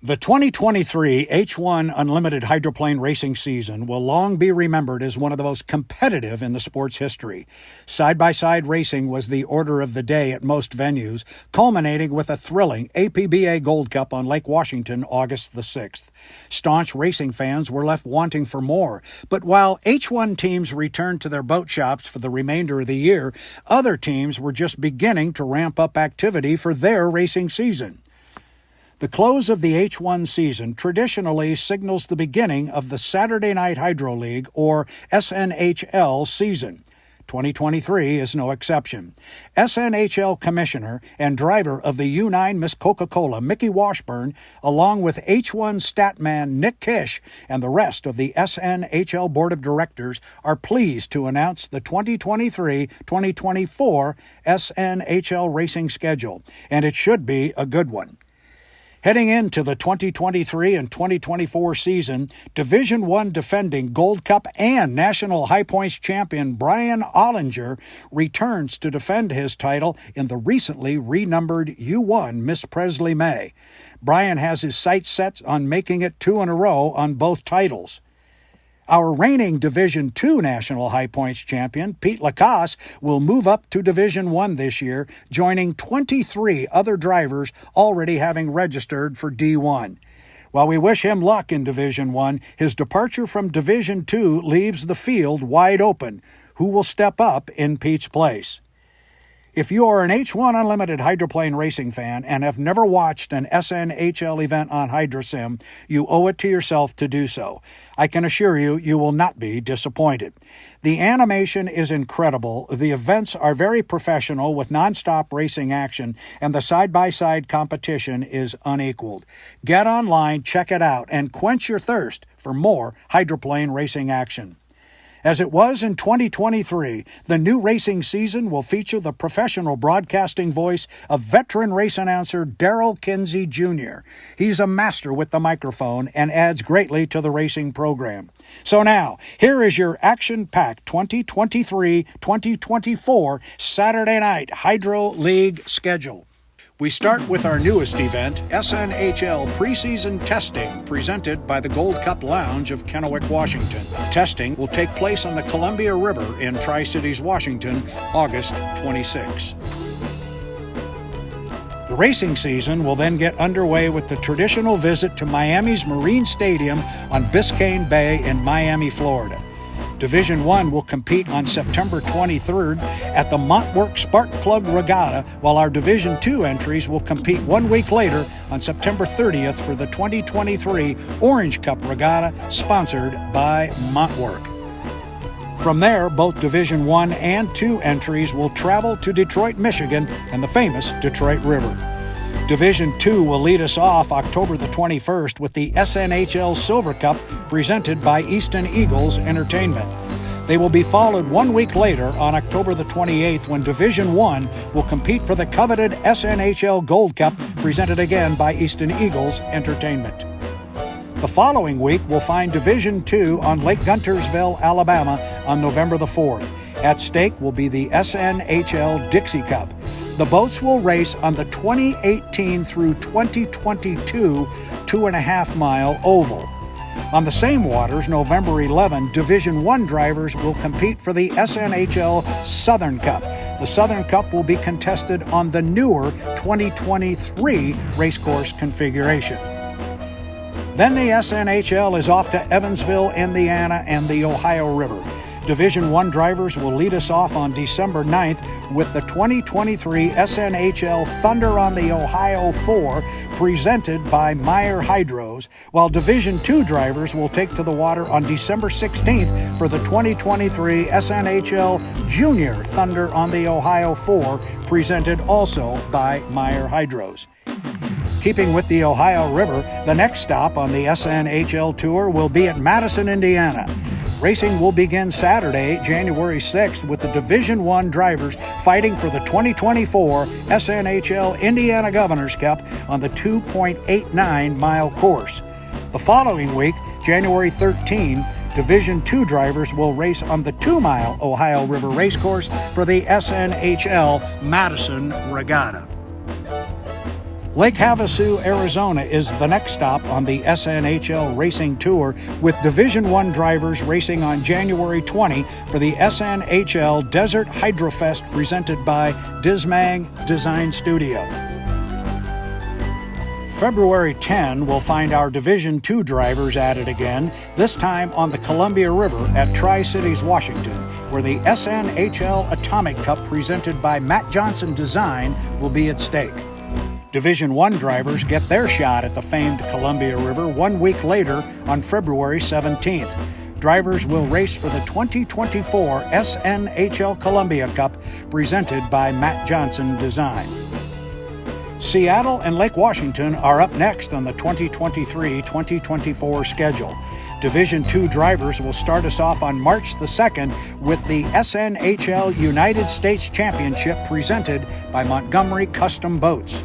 The 2023 H1 Unlimited Hydroplane Racing season will long be remembered as one of the most competitive in the sport's history. Side-by-side racing was the order of the day at most venues, culminating with a thrilling APBA Gold Cup on Lake Washington August the 6th. Staunch racing fans were left wanting for more, but while H1 teams returned to their boat shops for the remainder of the year, other teams were just beginning to ramp up activity for their racing season. The close of the H1 season traditionally signals the beginning of the Saturday Night Hydro League, or SNHL, season. 2023 is no exception. SNHL Commissioner and driver of the U9 Miss Coca-Cola, Mickey Washburn, along with H1 statman Nick Kish and the rest of the SNHL Board of Directors, are pleased to announce the 2023-2024 SNHL racing schedule, and it should be a good one. Heading into the 2023 and 2024 season, Division I defending Gold Cup and National High Points champion Brian Ollinger returns to defend his title in the recently renumbered U1 Miss Presley May. Brian has his sights set on making it 2 in a row on both titles. Our reigning Division II National High Points champion, Pete Lacasse, will move up to Division I this year, joining 23 other drivers already having registered for D1. While we wish him luck in Division I, his departure from Division II leaves the field wide open. Who will step up in Pete's place? If you are an H1 Unlimited hydroplane racing fan and have never watched an SNHL event on HydroSim, you owe it to yourself to do so. I can assure you, you will not be disappointed. The animation is incredible, the events are very professional with non-stop racing action, and the side-by-side competition is unequaled. Get online, check it out, and quench your thirst for more hydroplane racing action. As it was in 2023, the new racing season will feature the professional broadcasting voice of veteran race announcer Darrell Kinsey Jr. He's a master with the microphone and adds greatly to the racing program. So now, here is your action-packed 2023-2024 Saturday Night Hydro League schedule. We start with our newest event, SNHL Preseason Testing, presented by the Gold Cup Lounge of Kennewick, Washington. Testing will take place on the Columbia River in Tri-Cities, Washington, August 26. The racing season will then get underway with the traditional visit to Miami's Marine Stadium on Biscayne Bay in Miami, Florida. Division I will compete on September 23rd at the Montwork Spark Plug Regatta, while our Division II entries will compete 1 week later on September 30th for the 2023 Orange Cup Regatta, sponsored by Montwork. From there, both Division I and II entries will travel to Detroit, Michigan, and the famous Detroit River. Division II will lead us off October the 21st with the SNHL Silver Cup presented by Easton Eagles Entertainment. They will be followed 1 week later on October the 28th when Division I will compete for the coveted SNHL Gold Cup presented again by Easton Eagles Entertainment. The following week will find Division II on Lake Guntersville, Alabama on November the 4th. At stake will be the SNHL Dixie Cup. The boats will race on the 2018 through 2022 2.5-mile oval. On the same waters, November 11, Division I drivers will compete for the SNHL Southern Cup. The Southern Cup will be contested on the newer 2023 racecourse configuration. Then the SNHL is off to Evansville, Indiana, and the Ohio River. Division I drivers will lead us off on December 9th with the 2023 SNHL Thunder on the Ohio 4 presented by Meyer Hydros, while Division II drivers will take to the water on December 16th for the 2023 SNHL Junior Thunder on the Ohio 4 presented also by Meyer Hydros. Keeping with the Ohio River, the next stop on the SNHL Tour will be at Madison, Indiana. Racing will begin Saturday, January 6th, with the Division I drivers fighting for the 2024 SNHL Indiana Governor's Cup on the 2.89-mile course. The following week, January 13, Division II drivers will race on the 2-mile Ohio River Racecourse for the SNHL Madison Regatta. Lake Havasu, Arizona is the next stop on the SNHL Racing Tour, with Division I drivers racing on January 20 for the SNHL Desert Hydrofest presented by Dismang Design Studio. February 10 will find our Division II drivers at it again, this time on the Columbia River at Tri-Cities, Washington, where the SNHL Atomic Cup presented by Matt Johnson Design will be at stake. Division I drivers get their shot at the famed Columbia River 1 week later on February 17th. Drivers will race for the 2024 SNHL Columbia Cup presented by Matt Johnson Design. Seattle and Lake Washington are up next on the 2023-2024 schedule. Division II drivers will start us off on March the 2nd with the SNHL United States Championship presented by Montgomery Custom Boats.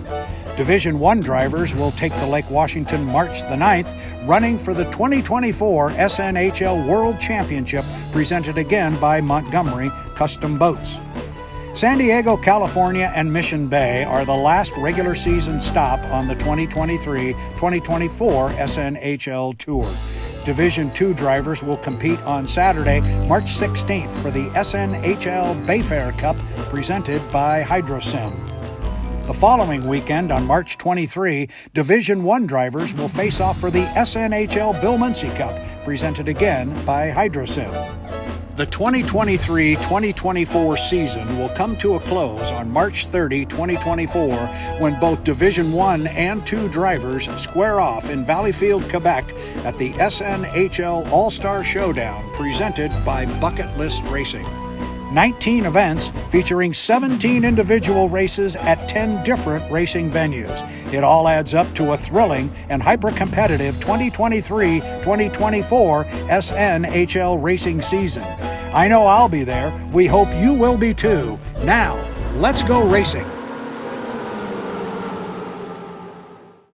Division I drivers will take to Lake Washington March the 9th, running for the 2024 SNHL World Championship presented again by Montgomery Custom Boats. San Diego, California, and Mission Bay are the last regular season stop on the 2023-2024 SNHL Tour. Division II drivers will compete on Saturday, March 16th for the SNHL Bayfair Cup presented by Hydrosim. The following weekend, on March 23, Division I drivers will face off for the SNHL Bill Munsey Cup presented again by Hydrosim. The 2023-2024 season will come to a close on March 30, 2024, when both Division I and II drivers square off in Valleyfield, Quebec at the SNHL All-Star Showdown presented by Bucket List Racing. 19 events featuring 17 individual races at 10 different racing venues. It all adds up to a thrilling and hyper-competitive 2023-2024 SNHL racing season. I know I'll be there. We hope you will be too. Now, let's go racing.